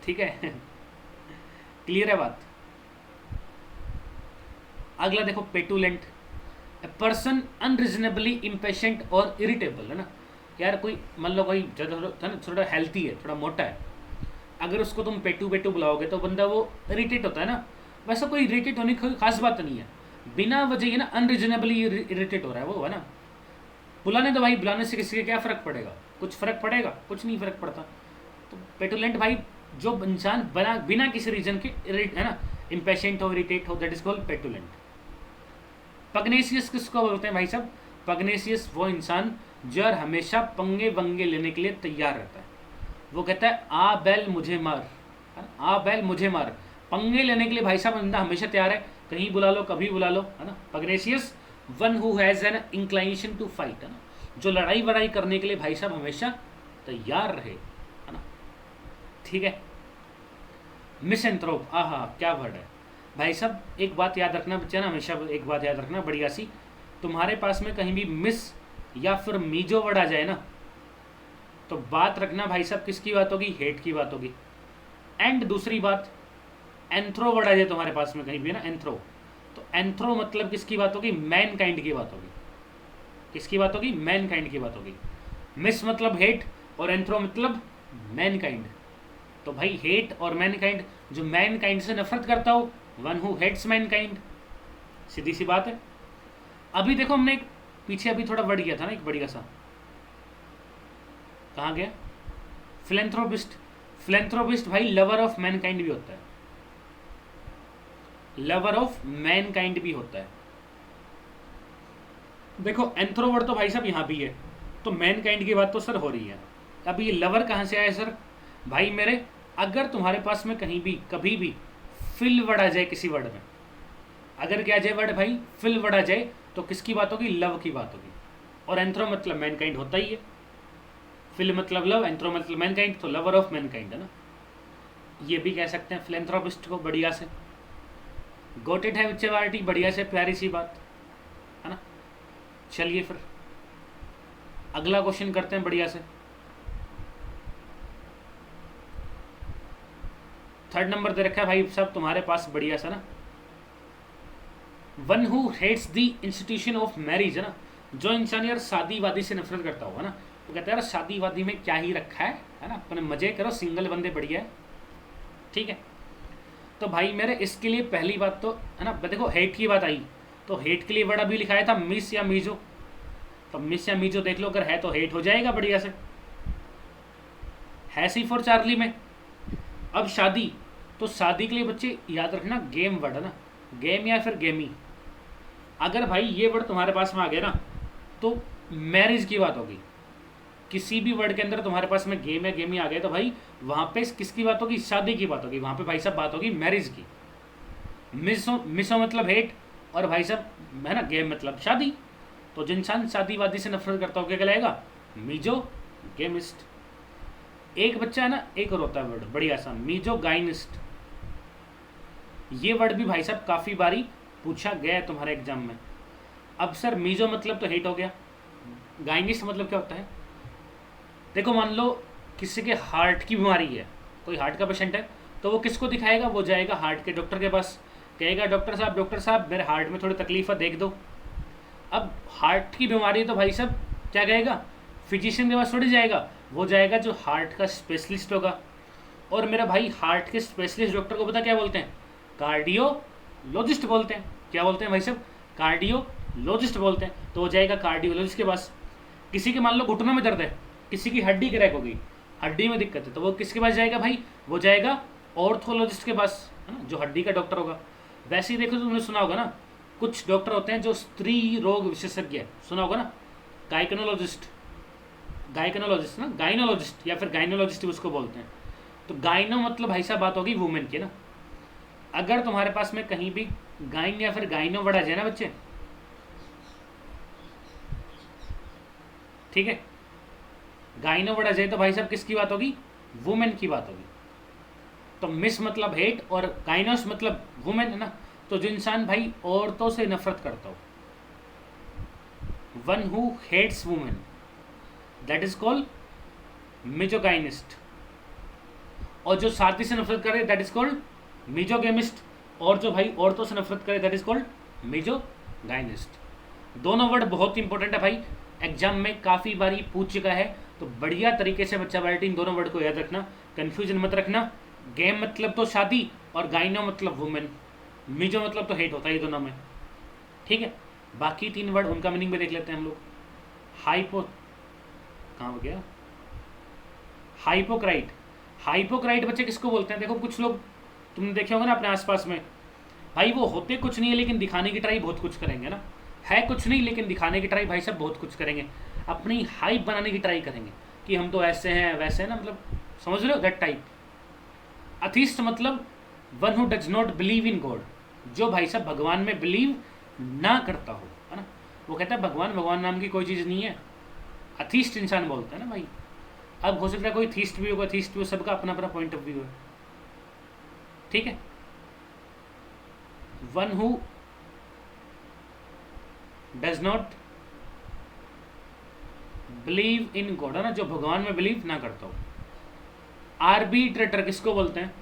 ठीक है। क्लियर है बात। अगला देखो, पेटुलेंट, ए पर्सन अनरीजनेबली इम्पेशेंट और इरिटेबल, है ना, यार कोई मान लो कोई थोड़ा हेल्थी है, थोड़ा मोटा है, अगर उसको तुम पेटू पेटू बुलाओगे तो बंदा वो इरिटेट होता है ना। वैसा कोई इरिटेट होने की खास बात नहीं है, बिना वजह ही ना अनरीजनेबली इरिटेट हो रहा है वो, है ना। बुलाने तो भाई, बुलाने से किसी का क्या फ़र्क पड़ेगा? कुछ फ़र्क पड़ेगा? कुछ नहीं फ़र्क पड़ता। तो पेटुलेंट भाई जो इंसान बिना किसी रीजन के है ना इम्पेशेंट हो, इरिटेट हो, दैट इज कॉल्ड पेटुलेंट। पग्नेशियस किसको बोलते हैं भाई साहब? पग्नेशियस वो इंसान जो यार हमेशा पंगे वंगे लेने के लिए तैयार रहता है। वो कहता है आ बैल मुझे मार, आ बैल मुझे मार, पंगे लेने के लिए भाई साहब बंदा हमेशा तैयार है, कहीं बुला लो कभी बुला लो, है ना। Pugnacious one who has an inclination to fight, है ना, जो लड़ाई वड़ाई करने के लिए भाई साहब हमेशा तैयार रहे, है ना, ठीक है। मिसएंथ्रोप, आहा क्या वर्ड है भाई साहब। एक बात याद रखना बच्चा ना, हमेशा एक बात याद रखना बढ़िया सी, तुम्हारे पास में कहीं भी मिस या फिर मीजो वर्ड आ जाए ना, तो बात रखना भाई साहब किसकी बात होगी? हेट की बात होगी। एंड दूसरी बात, एंथ्रो वर्ड आ जाए तुम्हारे पास में कहीं भी ना, एंथ्रो, तो एंथ्रो मतलब किसकी बात होगी? मैन काइंड की बात होगी। किसकी बात होगी? मैन काइंड की बात होगी। मिस मतलब हेट और एंथ्रो मतलब मैन काइंड। तो भाई हेट और मैन काइंड, जो मैन काइंड से नफरत करता हो, one who hates mankind, सीधी सी बात है। अभी देखो हमने एक पीछे अभी थोड़ा वर्ड किया था ना, एक बढ़िया सा, कहाँ गया? फिलेंथ्रोपिस्ट। फिलेंथ्रोपिस्ट भाई लवर ऑफ मैन काइंड भी होता है, लवर ऑफ मैन काइंड भी होता है। देखो एंथ्रोवर्ड तो भाई साहब यहाँ भी है, तो मैन काइंड की बात तो सर हो रही है। अब ये लवर कहाँ से आया सर? भाई मेरे, अगर तुम्हारे पास में कहीं भी कभी भी फिल वर्ड आ जाए किसी वर्ड में, अगर क्या आ जाए वर्ड भाई फिल वर्ड आ जाए, तो किसकी बात होगी? लव की बात होगी। और एंथ्रो मतलब मैन काइंड होता ही है, फिल मतलब लव, एंथ्रो मतलब मैन काइंड, तो लवर ऑफ मैन काइंड, है ना। ये भी कह सकते हैं फिलेंथ्रोपिस्ट को बढ़िया से। गोटेड है बच्चे पार्टी, बढ़िया से प्यारी सी बात, है ना। चलिए फिर अगला क्वेश्चन करते हैं बढ़िया से। थर्ड नंबर दे रखा है भाई साहब तुम्हारे पास बढ़िया सा ना, one who hates the institution of marriage, है ना, जो इंसान यार शादी वादी से नफरत करता होगा ना, वो कहता है यार शादी वादी में क्या ही रखा है ना, अपने मजे करो, सिंगल बंदे बढ़िया है, ठीक है। तो भाई मेरे इसके लिए पहली बात तो है ना, देखो हेट की बात आई, तो हेट के लिए वर्ड अभी लिखाया था मिस या मीजो, तो मिस या मीजो देख लो, अगर है तो हेट हो जाएगा बढ़िया से, है सी फॉर चार्ली में। अब शादी, तो शादी के लिए बच्चे याद रखना गेम वर्ड, है ना, गेम या फिर गेमी। अगर भाई ये वर्ड तुम्हारे पास में आ गया ना, तो मैरिज की बात होगी। किसी भी वर्ड के अंदर तुम्हारे पास में गेम है, गेम ही आ गया तो भाई वहाँ पे किसकी बात होगी? शादी की बात होगी। वहाँ पे भाई साहब बात होगी मैरिज की। मिसो मतलब हेट, और भाई साहब है ना गेम मतलब शादी। तो जो इंसान शादीवादी से नफरत करता हो क्या कहलाएगा? मीजो गेमिस्ट। एक बच्चा है ना, एक और होता है वर्ड बड़ी आसान, मीजो गाइनिस्ट। ये वर्ड भी भाई साहब काफ़ी बारी पूछा गया है तुम्हारे एग्जाम में। अब सर मीजो मतलब तो हेट हो गया, गाइनिस्ट मतलब क्या होता है? देखो मान लो किसी के हार्ट की बीमारी है, कोई हार्ट का पेशेंट है, तो वो किसको दिखाएगा? वो जाएगा हार्ट के डॉक्टर के पास, कहेगा डॉक्टर साहब मेरे हार्ट में थोड़ी तकलीफ है, देख दो। अब हार्ट की बीमारी है तो भाई साहब क्या कहेगा? फिजिशियन के पास थोड़ी जाएगा, वो जाएगा जो हार्ट का स्पेशलिस्ट होगा। और मेरा भाई हार्ट के स्पेशलिस्ट डॉक्टर को पता क्या बोलते हैं? कार्डियोलॉजिस्ट बोलते हैं। क्या बोलते हैं भाई साहब? कार्डियोलॉजिस्ट बोलते हैं। तो वो जाएगा कार्डियोलॉजिस्ट के पास। किसी के मान लो घुटनों में दर्द है, किसी की हड्डी क्रैक हो गई, हड्डी में दिक्कत है, तो वो किसके पास जाएगा भाई? वो जाएगा ऑर्थोलॉजिस्ट के पास, है ना, जो हड्डी का डॉक्टर होगा। वैसे ही देखो, तुमने सुना होगा ना, कुछ डॉक्टर होते हैं जो स्त्री रोग विशेषज्ञ है, सुना होगा ना, गायकोनोलॉजिस्ट ना, गाइनोलॉजिस्ट या फिर गाइनोलॉजिस्ट उसको बोलते हैं। तो गाइनो मतलब भाई साहब बात होगी वुमेन की ना। अगर तुम्हारे पास में कहीं भी गाइन या फिर गाइनो वर्ड आ जाए ना बच्चे, ठीक है, गाइनो वर्ड आ जाए तो भाई साहब किसकी बात होगी? वुमेन की बात होगी। तो मिस मतलब हेट और गाइनोस मतलब वुमेन है ना। तो जो इंसान भाई औरतों से नफरत करता हो, one who hates women, that is called misogynist. और जो शादी से नफरत करे दैट इज कॉल्ड मिजोगेमिस्ट। और जो भाई औरतों से नफरत करे दैट इज कॉल्ड मिजोगाइनिस्ट। दोनों वर्ड बहुत इंपॉर्टेंट है भाई, एग्जाम में काफ़ी बारी पूछ चुका है। तो बढ़िया तरीके से बच्चा बैठे इन दोनों वर्ड को याद रखना, कन्फ्यूजन मत रखना। गेम मतलब तो शादी और गाइनो मतलब वुमेन, मिजो मतलब तो हेट होता है ये दोनों में, ठीक है। बाकी 3 वर्ड उनका मीनिंग भी देख लेते हैं हम लोग। हाइपो, कहाँ हो गया? हाइपोक्राइट। हाइपोक्राइट बच्चे किसको बोलते हैं? देखो कुछ लोग तुमने देखे होंगे ना अपने आसपास में, भाई वो होते कुछ नहीं है लेकिन दिखाने की ट्राई बहुत कुछ करेंगे ना। है कुछ नहीं लेकिन दिखाने की ट्राई भाई सब बहुत कुछ करेंगे, अपनी हाइप बनाने की ट्राई करेंगे कि हम तो ऐसे हैं वैसे हैं ना, मतलब समझ रहे हो दैट टाइप। अथिस्ट मतलब one who does not believe in God, जो भाई साहब भगवान में बिलीव ना करता हो, है ना। वो कहता है भगवान नाम की कोई चीज़ नहीं है, अथिस्ट इंसान बोलता है ना भाई। अब हो सकता है कोई थीस्ट भी होगा, थीस्ट भी हो, सबका अपना अपना पॉइंट ऑफ व्यू है, ठीक है। One who does not believe in God, है ना, जो भगवान में बिलीव ना करता हो। आर्बिट्रेटर किसको बोलते हैं?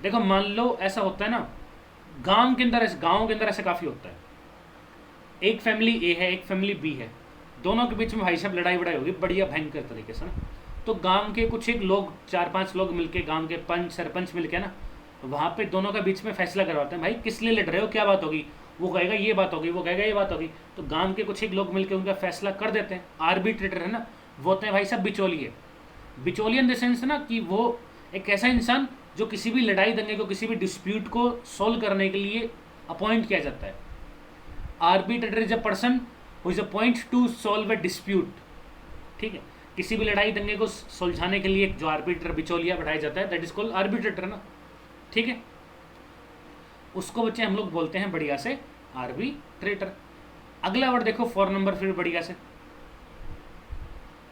देखो मान लो ऐसा होता है ना, गांव के अंदर ऐसा काफ़ी होता है। एक फैमिली ए है, एक फैमिली बी है, दोनों के बीच में भाई साहब लड़ाई होगी बढ़िया भयंकर तरीके से ना। तो गांव के कुछ एक लोग, 4-5 लोग मिलके, गांव के पंच सरपंच मिलके ना, वहाँ पे दोनों का बीच में फैसला करवाते हैं, भाई किस लिए लड़ रहे हो, क्या बात होगी। वो कहेगा ये बात होगी, वो कहेगा ये बात होगी। तो गांव के कुछ एक लोग मिलके उनका फैसला कर देते हैं। आर्बिट्रेटर है ना, वो होते हैं भाई साहब बिचौलिए। बिचौलियन द सेंस ना कि वो एक ऐसा इंसान जो किसी भी लड़ाई दंगे को, किसी भी डिस्प्यूट को सोल्व करने के लिए अपॉइंट किया जाता है। Arbitrator is a person who is upon two solve a dispute, ठीक है। किसी भी लड़ाई दंगे को सुलझाने के लिए जो आर्बिट्रेटर बिचौलिया बैठाया जाता है दैट इज कॉल्ड आर्बिट्रेटर ना, ठीक है। उसको बच्चे हम लोग बोलते हैं बढ़िया से आर्बिट्रेटर। अगला वर्ड देखो 4 नंबर फिर बढ़िया से,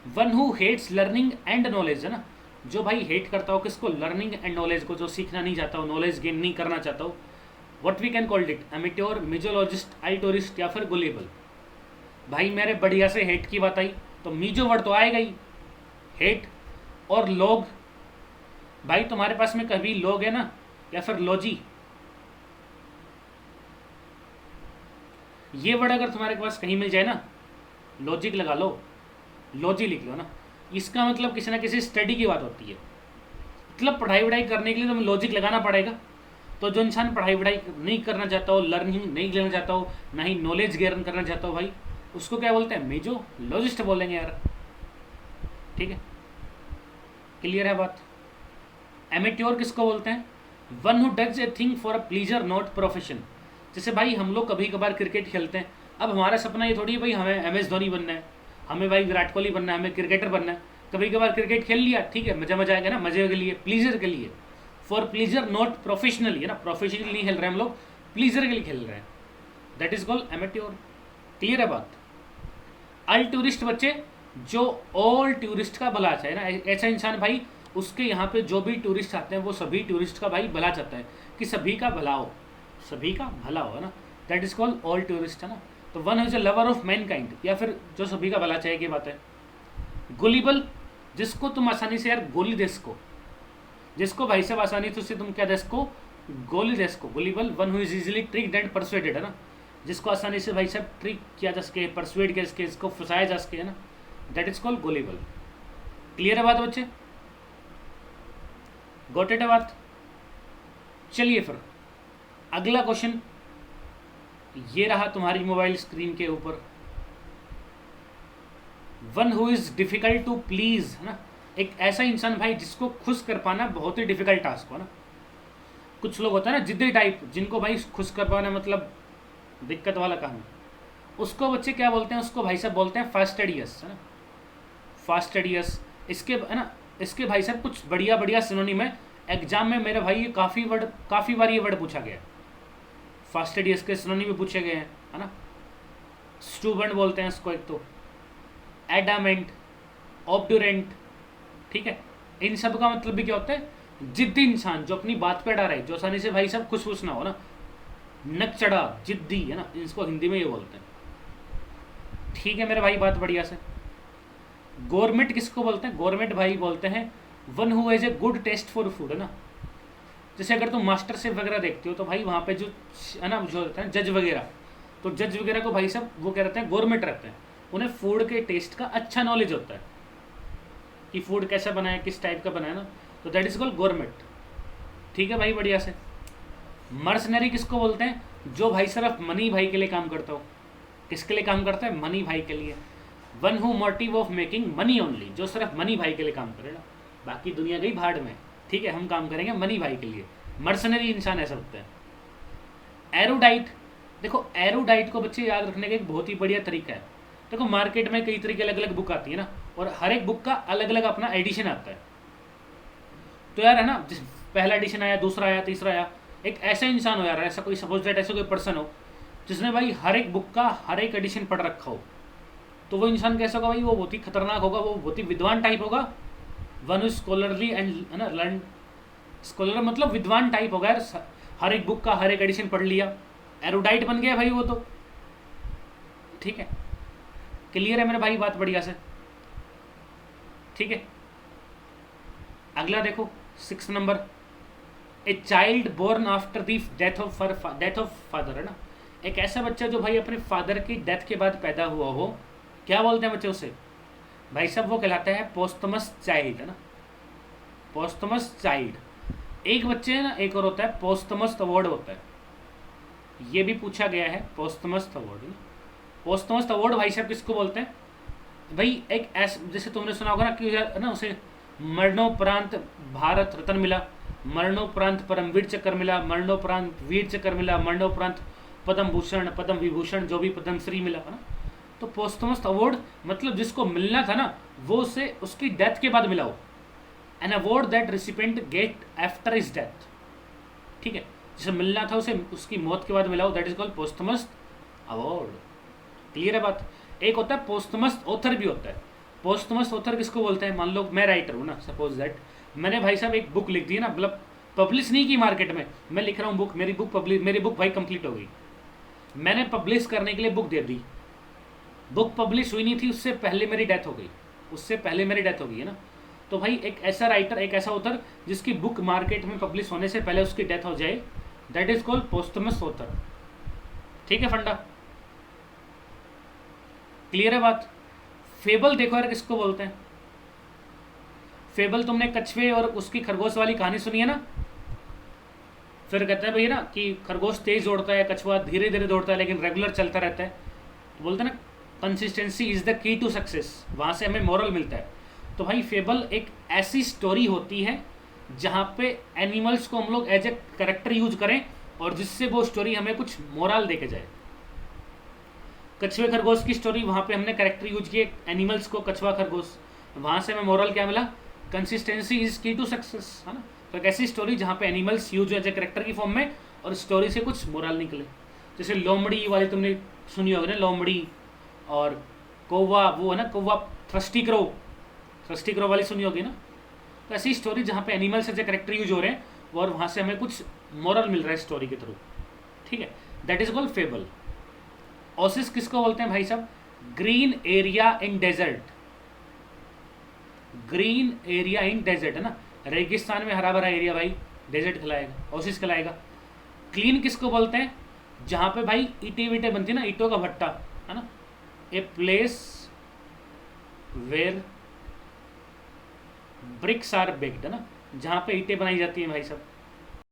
one who hates learning and knowledge, है ना, जो भाई हेट करता हो किसको? लर्निंग एंड नॉलेज को, जो सीखना नहीं चाहता हो, नॉलेज गेन नहीं करना चाहता हो। What we can called it? Amateur, misologist, egotist या फिर गुलेबल। भाई मेरे बढ़िया से हेट की बात आई तो मीजो वर्ड तो आएगा ही, हेट। और लोग, भाई तुम्हारे पास में कभी लोग है ना या फिर लॉजी, ये वर्ड अगर तुम्हारे पास कहीं मिल जाए ना, लॉजिक लगा लो, लॉजी लिख लो ना, इसका मतलब किसी ना किसी स्टडी की बात होती है। मतलब पढ़ाई वढ़ाई करने के लिए तुम्हें लॉजिक लगाना पड़ेगा। तो जो इंसान पढ़ाई वढ़ाई नहीं करना चाहता हो, लर्निंग नहीं लेना चाहता हो, ना ही नॉलेज गेन करना चाहता हो, भाई उसको क्या बोलते हैं? मिजोलॉजिस्ट बोलेंगे यार, ठीक है। क्लियर है बात? एमेट्योर किसको बोलते हैं? One who does a thing for a pleaser not profession. जैसे भाई हम लोग कभी कभार क्रिकेट खेलते हैं, अब हमारा सपना ये थोड़ी है भाई हमें MS धोनी बनना है, हमें भाई विराट कोहली बनना है, हमें क्रिकेटर बनना है, कभी कभार क्रिकेट खेल लिया, ठीक है, मजा मजा आएगा ना, मजे के लिए, प्लीजर के लिए, फॉर प्लीजर, नॉट प्रोफेशनली, है ना, प्रोफेशनली नहीं खेल रहे हम लोग, प्लीजर के लिए खेल रहे हैं, दैट इज कॉल्ड एमेट्योर। क्लियर है बात। अल टूरिस्ट बच्चे, जो ऑल टूरिस्ट का भला चाहे ना, ऐसा इंसान भाई, उसके यहाँ पे जो भी टूरिस्ट आते हैं वो सभी टूरिस्ट का भाई भला चाहता है, कि सभी का भला हो, सभी का भला हो, है ना, that is called all tourist, है ना। तो one is a lover of man kind, या फिर जो सभी का भला चाहे की बात है। गुलिबल, जिसको तुम आसानी से यार गोली दे सको, जिसको भाई साहब आसानी से तुम क्या दे सको, गोली दे सको। गुलिबल, one who is easily tricked and persuaded, है ना, जिसको आसानी से भाई साहब ट्रिक किया जा सके, परसुएड किया सके, इसको फंसाया जा सके, है ना, दैट इज कॉल्ड गुलिबल। क्लियर है बात बच्चे, गॉट इट है बात। चलिए फिर अगला क्वेश्चन ये रहा तुम्हारी मोबाइल स्क्रीन के ऊपर। One who is difficult to please, है ना, एक ऐसा इंसान भाई जिसको खुश कर पाना बहुत ही डिफिकल्ट टास्क हो ना। कुछ लोग होता है ना जिद्दी टाइप, जिनको भाई खुश कर पाना मतलब दिक्कत वाला काम है, उसको बच्चे क्या बोलते हैं, उसको भाई साहब बोलते हैं फास्टेडियस, है ना, फास्टेडियस। इसके है ना, इसके भाई साहब कुछ बढ़िया बढ़िया सिनोनिम है, एग्जाम में मेरे भाई ये काफ़ी बार ये वर्ड पूछा गया है, फास्टेडियस के सिनोनिम भी पूछे गए हैं, है ना। स्टूबेंट बोलते हैं इसको एक तो, एडामेंट, ऑब्डुरेंट, ठीक है, इन सब का मतलब भी क्या होता है, जिद्दी इंसान जो अपनी बात पे अड़ा रहे, जो आसानी से भाई साहब खुश ना हो ना, नक चढ़ा, जिद्दी, है ना, इसको हिंदी में ये बोलते हैं। ठीक है मेरे भाई, बात बढ़िया से। गवर्नमेंट किसको बोलते हैं, गवर्नमेंट भाई बोलते हैं one who has a good taste for food, है ना। जैसे अगर तुम मास्टर शेफ वगैरह देखते हो तो भाई वहाँ पे जो है ना, जो होता है जज वगैरह, तो जज वगैरह को भाई साहब वो क्या रहते हैं, गवर्नमेंट रहते हैं, उन्हें फूड के टेस्ट का अच्छा नॉलेज होता है कि फूड कैसा बना है, किस टाइप का बना है ना, तो दैट इज कॉल्ड गवर्नमेंट। ठीक है भाई बढ़िया से। मर्सनरी किसको बोलते हैं, जो भाई सिर्फ मनी भाई के लिए काम करता हो, किसके लिए काम करता है, मनी भाई के लिए। One who motive of making money only, जो सिर्फ मनी भाई के लिए काम करेगा, बाकी दुनिया गई भाड़ में, ठीक है, हम काम करेंगे मनी भाई के लिए। मर्सनरी इंसान ऐसा होता है। एरोडाइट, देखो एरोडाइट को बच्चे याद रखने का एक बहुत ही बढ़िया तरीका है। देखो मार्केट में कई तरह की अलग अलग बुक आती है ना, और हर एक बुक का अलग अलग अपना एडिशन आता है। तो यार है ना, जिस पहला एडिशन आया, दूसरा आया, तीसरा आया, एक ऐसा इंसान हो यार, ऐसा कोई सपोज दैट ऐसा कोई पर्सन हो जिसने भाई हर एक बुक का हर एक एडिशन पढ़ रखा हो, तो वो इंसान कैसा होगा भाई, वो बहुत ही खतरनाक होगा, वो बहुत ही विद्वान टाइप होगा। वन स्कॉलरली एंड, है ना, लर्न, स्कॉलर मतलब विद्वान टाइप होगा यार, हर एक बुक का हर एक एडिशन पढ़ लिया, एरोडाइट बन गया भाई वो तो। ठीक है, क्लियर है मेरे भाई, बात बढ़िया से। ठीक है, अगला देखो 6 नंबर, a child born after the death of father, है ना, एक ऐसा बच्चा जो भाई अपने फादर की डेथ के बाद पैदा हुआ हो, क्या बोलते हैं बच्चे उसे, भाई साहब वो कहलाता है पोस्टमस चाइल्ड, है ना, पोस्टमस चाइल्ड। एक बच्चे है ना, एक और होता है पोस्टमस अवार्ड होता है, ये भी पूछा गया है, पोस्टमस अवार्ड। पोस्टमस अवार्ड भाई साहब किसको बोलते हैं, भाई एक ऐसा, जैसे तुमने सुना होगा ना कि है ना, उसे मरणोपरांत भारत रत्न मिला, मरणोपरांत परमवीर चक्र मिला, मरणोपरांत वीर चक्र मिला, मरणोपरांत पद्म भूषण, पद्म विभूषण, जो भी पद्मश्री मिला, है ना। तो पोस्टमस अवार्ड मतलब जिसको मिलना था ना, वो उसे उसकी डेथ के बाद मिला हो, an award that recipient get after his death. ठीक है, जिसे मिलना था उसे उसकी मौत के बाद मिला हो, that is called posthumous award. Clear है बात। एक होता है पोस्टमस ऑथर भी होता है। पोस्टमस ऑथर किसको बोलते हैं, मान लो मैं राइटर हूँ ना, सपोज दैट मैंने भाई साहब एक बुक लिख दी है ना, मतलब पब्लिश नहीं की मार्केट में, मैं लिख रहा हूँ बुक, मेरी बुक भाई कंप्लीट हो गई, मैंने पब्लिश करने के लिए बुक दे दी, बुक पब्लिश हुई नहीं थी, उससे पहले मेरी डेथ हो गई, है ना। तो भाई एक ऐसा राइटर, एक ऐसा ऑथर जिसकी बुक मार्केट में पब्लिश होने से पहले उसकी डेथ हो जाए, दैट इज कॉल्ड पोस्टमस ऑथर। ठीक है फंडा, क्लियर है बात। फेबल देखो यार किसको बोलते हैं, फेबल तुमने कछुए और उसकी खरगोश वाली कहानी सुनी है ना, फिर कहता है भैया ना कि खरगोश तेज दौड़ता है, कछुआ धीरे धीरे दौड़ता है, लेकिन रेगुलर चलता रहता है, तो बोलते हैं ना consistency is the key to success, वहाँ से हमें मोरल मिलता है। तो भाई फेबल एक ऐसी स्टोरी होती है जहाँ पे एनिमल्स को हम लोग एज ए करेक्टर यूज करें और जिससे वो स्टोरी हमें कुछ मोरल दे के जाए। कछुए खरगोश की स्टोरी, वहाँ पे हमने कैरेक्टर यूज किए एनिमल्स को, कछुआ खरगोश, वहाँ से हमें मोरल क्या मिला, कंसिस्टेंसी इज की टू सक्सेस, है ना। तो एक ऐसी स्टोरी जहाँ पे एनिमल्स यूज हो एज ए करेक्टर की फॉर्म में और स्टोरी से कुछ मोरल निकले। जैसे लोमड़ी वाली तुमने सुनी होगी ना, लोमड़ी, और कौवा, वो है ना कौवा, थ्रस्टी क्रो वाली सुनी होगी ना। तो ऐसी स्टोरी जहाँ पे animals as a character use हो रहे हैं और वहाँ से हमें कुछ मोरल मिल रहा है स्टोरी के थ्रू, ठीक है, that is called fable. Oasis किसको बोलते हैं भाई साहब, green area in desert, green area in desert, है ना, रेगिस्तान में हरा भरा एरिया भाई डेजर्ट कहलाएगा, ओसिस कहलाएगा। क्लीन किसको बोलते हैं, जहाँ पे भाई ईटे वीटे बनती है ना, ईटों का भट्टा, है ना, a place where bricks are baked, है ना, जहाँ पे ईंटें बनाई जाती हैं भाई साहब,